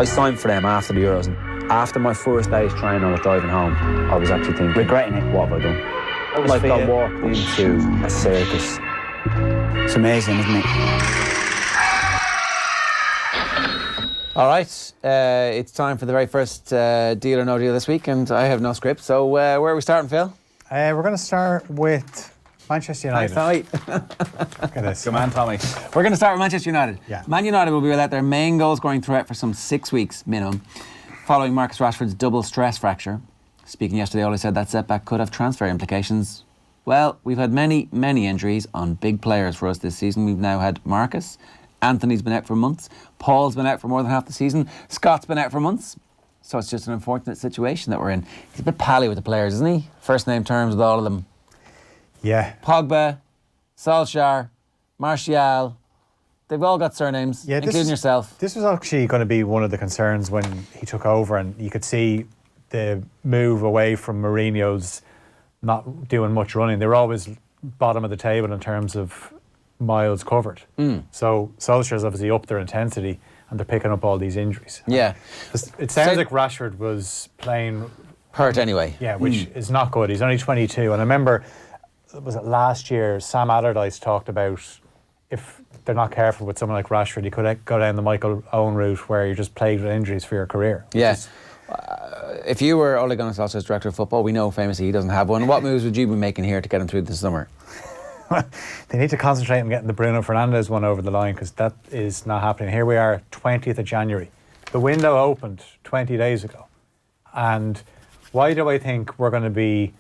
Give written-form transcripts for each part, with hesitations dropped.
I signed for them after the Euros, and after my first day's training, I was driving home. I was actually thinking, regretting it. What have I done? Like I walked into a circus. It's amazing, isn't it? All right, it's time for the very first Deal or No Deal this week, and I have no script. So where are we starting, Phil? We're going to start with Manchester United. Thanks, Tommy. Look at this. Come on, Tommy. We're going to start with Manchester United. Yeah. Man United will be without their main goal-scoring threat for some 6 weeks minimum, following Marcus Rashford's double stress fracture. Speaking yesterday, Ole said that setback could have transfer implications. Well, we've had many injuries on big players for us this season. We've now had Marcus. Anthony's been out for months. Paul's been out for more than half the season. Scott's been out for months. So it's just an unfortunate situation that we're in. He's a bit pally with the players, isn't he? First name terms with all of them. Yeah. Pogba, Solskjaer, Martial. They've all got surnames, including yourself. This was actually going to be one of the concerns when he took over, and you could see the move away from Mourinho's not doing much running. They were always bottom of the table in terms of miles covered. So Solskjaer's obviously upped their intensity, and they're picking up all these injuries. Yeah. It sounds like Rashford was playing hurt anyway. Yeah, which is not good. He's only 22. And I remember, was it last year, Sam Allardyce talked about if they're not careful with someone like Rashford, he could go down the Michael Owen route where you're just plagued with injuries for your career. Yeah. If you were Ole Gunnar Solskjaer's director of football, we know famously he doesn't have one. What moves would you be making here to get him through the summer? They need to concentrate on getting the Bruno Fernandes one over the line, because that is not happening. Here we are, 20th of January. The window opened 20 days ago. And why do I think we're going to be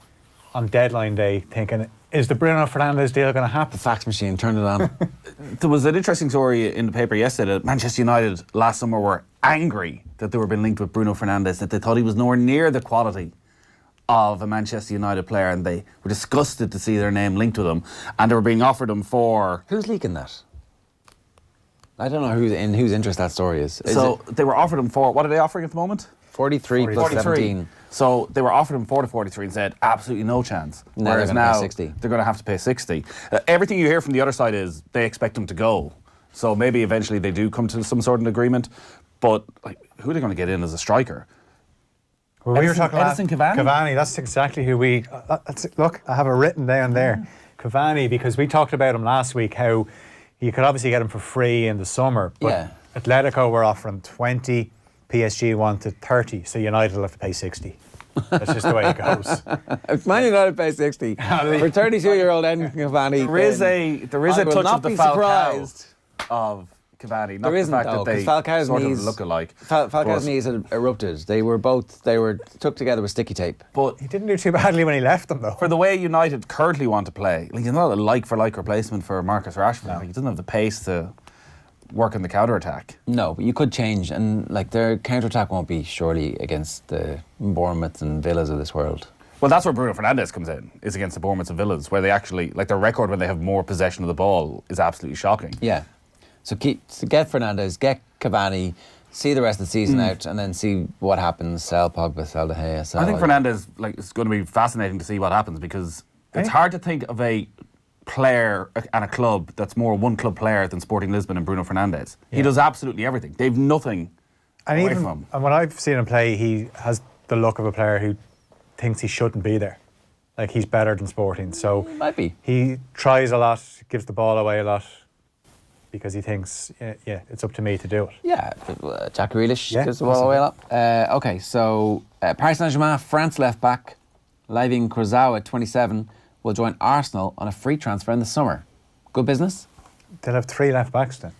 on deadline day thinking, is the Bruno Fernandes deal going to happen? The fax machine, turn it on. There was an interesting story in the paper yesterday that Manchester United last summer were angry that they were being linked with Bruno Fernandes, that they thought he was nowhere near the quality of a Manchester United player, and they were disgusted to see their name linked with him, and they were being offered him for... Who's leaking that? I don't know whose interest that story is. They were offered him for... What are they offering at the moment? 43 plus 17. So they were offered him 43 and said, absolutely no chance. Now Whereas they're going to now pay 60. they're going to have to pay 60. Everything you hear from the other side is they expect him to go. So maybe eventually they do come to some sort of agreement. But who are they going to get in as a striker? Well, we were talking about Edison Cavani? Cavani, that's exactly who we... look, I have it written down there. Cavani, because we talked about him last week, how you could obviously get him for free in the summer, but Atletico were offering 20, PSG wanted 30, so United will have to pay 60. That's just the way it goes. If Man United pay 60 for 32-year-old Edison Cavani, there is a touch of the Falcao of Cavani. Not there isn't, the fact though, that they Falcao's sort knees, of look alike. Falcao's knees had erupted. They were took together with sticky tape. But he didn't do too badly when he left them, though. For the way United currently want to play, he's not a like-for-like replacement for Marcus Rashford. No. He doesn't have the pace to work in the counter-attack. No, but you could change, and their counter-attack won't be surely against the Bournemouths and Villas of this world. Well, that's where Bruno Fernandes comes in, is against the Bournemouths and Villas, where they actually, their record when they have more possession of the ball is absolutely shocking. Yeah. So get Fernandes, get Cavani, see the rest of the season out, and then see what happens. Sell Pogba, sell De Gea. I think Fernandes, it's going to be fascinating to see what happens, because it's hard to think of a player and a club that's more one club player than Sporting Lisbon and Bruno Fernandes. Yeah. He does absolutely everything. They've nothing away from him. And when I've seen him play, he has the look of a player who thinks he shouldn't be there. Like, he's better than Sporting. So he might be. He tries a lot, gives the ball away a lot, because he thinks, it's up to me to do it. Yeah, Jack Grealish gives the ball away a lot. Okay, so Paris Saint-Germain, France left back, Living Kurzawa at 27, will join Arsenal on a free transfer in the summer. Good business? They'll have 3 left backs then.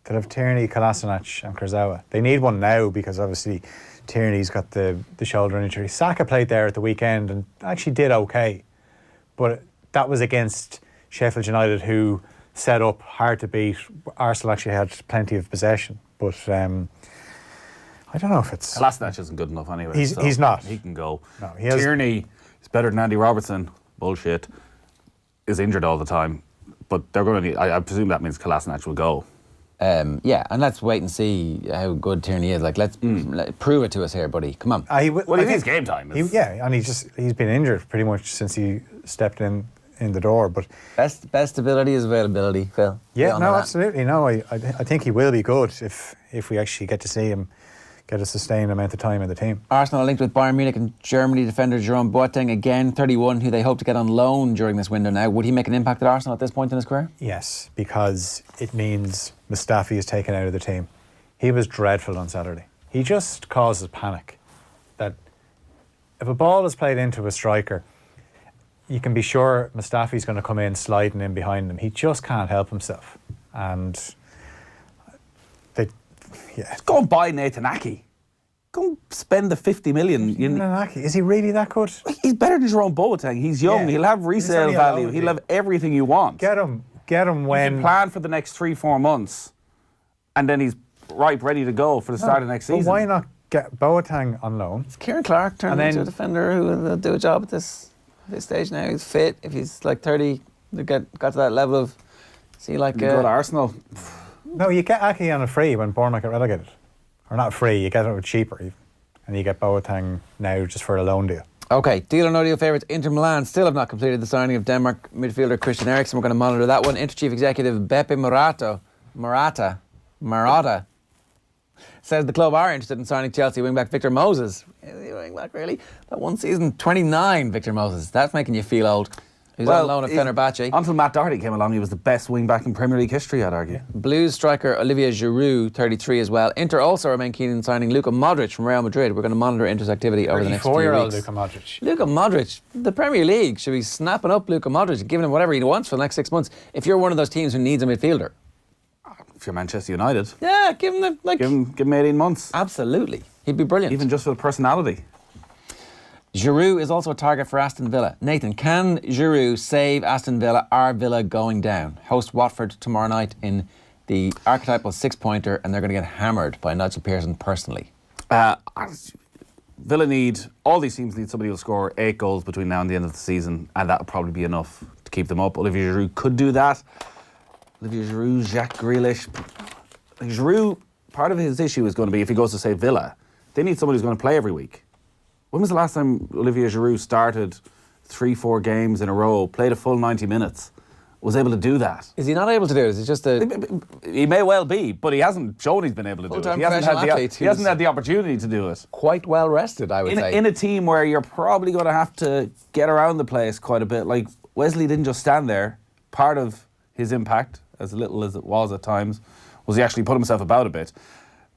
They'll have Tierney, Kolasinac and Kurzawa. They need one now, because obviously Tierney's got the shoulder injury. Saka played there at the weekend and actually did okay. But that was against Sheffield United, who set up hard to beat. Arsenal actually had plenty of possession, but I don't know if it's... Kolasinac isn't good enough anyway. He's not. He can go. No, Tierney is better than Andy Robertson. Bullshit. Is injured all the time. But they're going to need... I presume that means Kolasinac will go. And let's wait and see how good Tierney is. Let's prove it to us here, buddy. Come on. It is game time. And he's been injured pretty much since he stepped in the door. But best ability is availability, Phil. Yeah, no, absolutely. No, I think he will be good if we actually get to see him get a sustained amount of time in the team. Arsenal are linked with Bayern Munich and Germany defender Jerome Boateng, again 31, who they hope to get on loan during this window now. Would he make an impact at Arsenal at this point in his career? Yes, because it means Mustafi is taken out of the team. He was dreadful on Saturday. He just causes panic. That if a ball is played into a striker, you can be sure Mustafi's going to come in sliding in behind him. He just can't help himself. And Go and buy Nathan Ake. Go and spend the 50 million. Is he really that good? He's better than Jerome Boateng. He's young. Yeah. He'll have resale value. He'll have everything you want. Get him when... You can plan for the next 3-4 months, and then he's ready to go for the start of next season. But why not get Boateng on loan? It's Kieran Clark turned into a defender who will do a job at this stage now. He's fit. If he's like 30, got to that level of... See, like... go to Arsenal. No, you get Ake on a free when Bournemouth get relegated. Or not free, you get it cheaper. And you get Boateng now just for a loan deal. OK, deal or no deal favourites. Inter Milan still have not completed the signing of Denmark midfielder Christian Eriksen. We're going to monitor that one. Inter Chief Executive Beppe Marotta says the club are interested in signing Chelsea wingback Victor Moses. Wingback, really? That one season, 29, Victor Moses. That's making you feel old. He's on loan at Fenerbahce. Until Matt Doherty came along, he was the best wing-back in Premier League history, I'd argue. Blues striker Olivier Giroud, 33 as well. Inter also remain keen in signing Luka Modric from Real Madrid. We're going to monitor Inter's activity over the next few weeks. 34-year-old Luka Modric. Luka Modric, the Premier League should be snapping up Luka Modric, giving him whatever he wants for the next 6 months. If you're one of those teams who needs a midfielder. If you're Manchester United. Yeah, give him give him 18 months. Absolutely. He'd be brilliant. Even just for the personality. Giroud is also a target for Aston Villa. Nathan, can Giroud save Aston Villa? Are Villa going down? Host Watford tomorrow night in the archetypal six-pointer, and they're going to get hammered by Nigel Pearson personally. Villa need, all these teams need somebody who'll score 8 goals between now and the end of the season, and that'll probably be enough to keep them up. Olivier Giroud could do that. Olivier Giroud, Jacques Grealish. Giroud, part of his issue is going to be if he goes to, say, Villa, they need somebody who's going to play every week. When was the last time Olivier Giroud started 3-4 games in a row, played a full 90 minutes, was able to do that? Is he not able to do it? Is it just He may well be, but he hasn't shown he's been able to do it. He hasn't had the opportunity to do it. Quite well rested, I would say. In a team where you're probably going to have to get around the place quite a bit. Like, Wesley didn't just stand there. Part of his impact, as little as it was at times, was he actually put himself about a bit.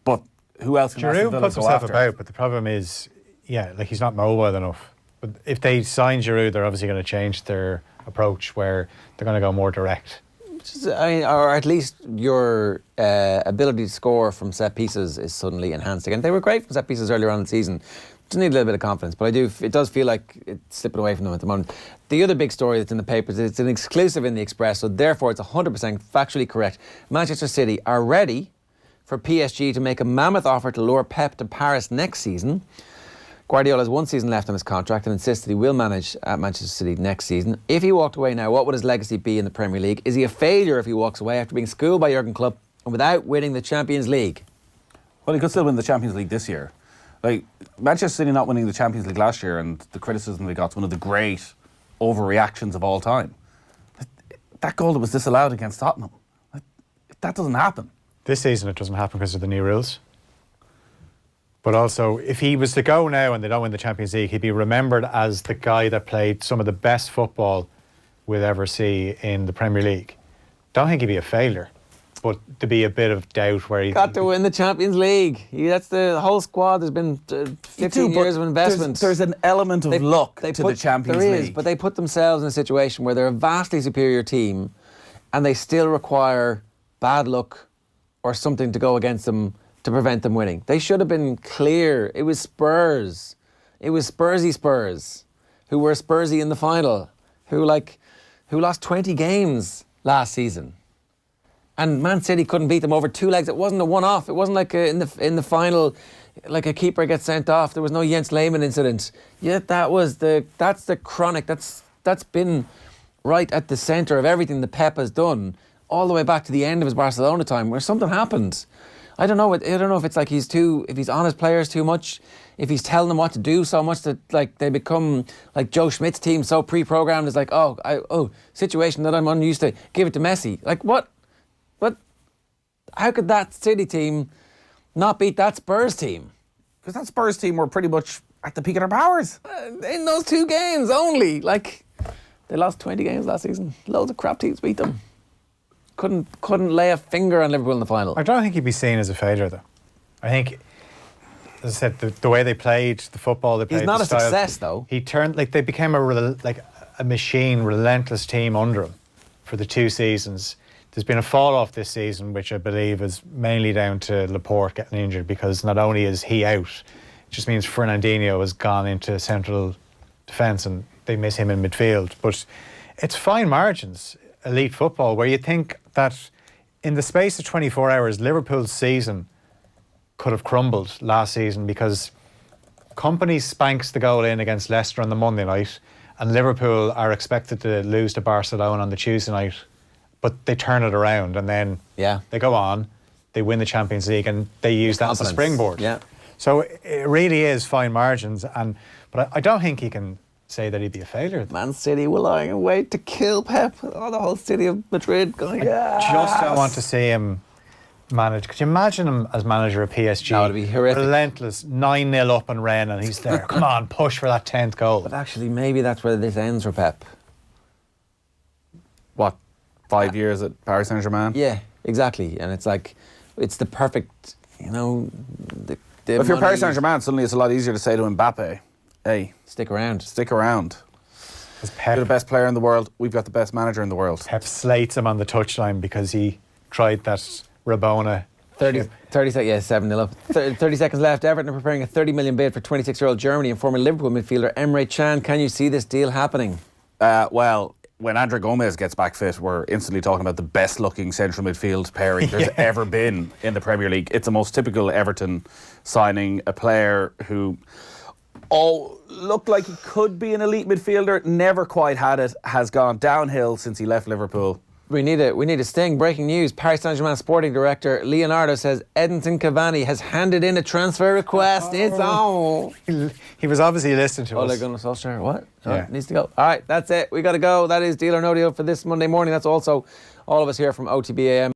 But who else can Aston Villa puts go himself after? about, but the problem is... Yeah, like he's not mobile enough. But if they sign Giroud, they're obviously going to change their approach where they're going to go more direct. Or at least your ability to score from set pieces is suddenly enhanced again. They were great from set pieces earlier on in the season. Just need a little bit of confidence. But it does feel like it's slipping away from them at the moment. The other big story that's in the papers, it's an exclusive in the Express, so therefore it's 100% factually correct. Manchester City are ready for PSG to make a mammoth offer to lure Pep to Paris next season. Guardiola has 1 season left on his contract and insists that he will manage at Manchester City next season. If he walked away now, what would his legacy be in the Premier League? Is he a failure if he walks away after being schooled by Jurgen Klopp and without winning the Champions League? Well, he could still win the Champions League this year. Like, Manchester City not winning the Champions League last year and the criticism they got is one of the great overreactions of all time. That goal that was disallowed against Tottenham, that doesn't happen. This season it doesn't happen because of the new rules. But also, if he was to go now and they don't win the Champions League, he'd be remembered as the guy that played some of the best football we'll ever see in the Premier League. Don't think he'd be a failure, but there'd be a bit of doubt where he... Got to win the Champions League. That's the whole squad. There's been 15 years of investment. There's an element of luck to the Champions League. There is, but they put themselves in a situation where they're a vastly superior team and they still require bad luck or something to go against them to prevent them winning. They should have been clear. It was Spurs. It was Spursy Spurs who were Spursy in the final, who lost 20 games last season. And Man City couldn't beat them over 2 legs. It wasn't a one-off. It wasn't like in the final, like a keeper gets sent off. There was no Jens Lehmann incident. Yet that's the chronic. That's been right at the centre of everything that Pep has done, all the way back to the end of his Barcelona time, where something happened. I don't know if it's like if he's on his players too much, if he's telling them what to do so much that like they become like Joe Schmidt's team so pre-programmed. It's like, situation that I'm unused to, give it to Messi. Like what? How could that City team not beat that Spurs team? Because that Spurs team were pretty much at the peak of their powers. In those 2 games only. Like, they lost 20 games last season. Loads of crap teams beat them. Couldn't lay a finger on Liverpool in the final. I don't think he'd be seen as a failure, though. I think, as I said, the way they played, the football they played. He's not the a style, success, though. He turned, like, they became a machine, relentless team under him for the 2 seasons. There's been a fall off this season, which I believe is mainly down to Laporte getting injured, because not only is he out, it just means Fernandinho has gone into central defence and they miss him in midfield. But it's fine margins, elite football, where you think that in the space of 24 hours, Liverpool's season could have crumbled last season, because Company spanks the goal in against Leicester on the Monday night, and Liverpool are expected to lose to Barcelona on the Tuesday night, but they turn it around and then they go on, they win the Champions League, and they use that as a springboard. Yeah. So it really is fine margins, but I don't think he can say that he'd be a failure. Man City were lying in wait to kill Pep. Oh, the whole city of Madrid going, Just don't want to see him manage. Could you imagine him as manager of PSG? That would be horrific. Relentless, 9-0 up and Rennes, and he's there. Come on, push for that 10th goal. But actually, maybe that's where this ends for Pep. What, 5 years at Paris Saint-Germain? Yeah, exactly. And it's like, it's the perfect, you know... If you're Paris Saint-Germain, suddenly it's a lot easier to say to Mbappe, hey, stick around. Stick around. Pep, you're the best player in the world. We've got the best manager in the world. Pep slates him on the touchline because he tried that Rabona. 30 seconds, 7-0 up. 30 seconds left. Everton are preparing a 30 million bid for 26-year-old Germany and former Liverpool midfielder Emery Can. Can you see this deal happening? Well, when Andre Gomez gets back fit, we're instantly talking about the best-looking central midfield pairing there's ever been in the Premier League. It's the most typical Everton signing, a player who looked like he could be an elite midfielder, never quite had it, has gone downhill since he left Liverpool. We need a sting. Breaking news. Paris Saint-Germain sporting director Leonardo says Edinson Cavani has handed in a transfer request. It's on. He was obviously listening to us. Ole Gunnar Solskjaer. What? Yeah. Needs to go. All right, that's it. We got to go. That is Deal or No Deal for this Monday morning. That's also all of us here from OTB AM.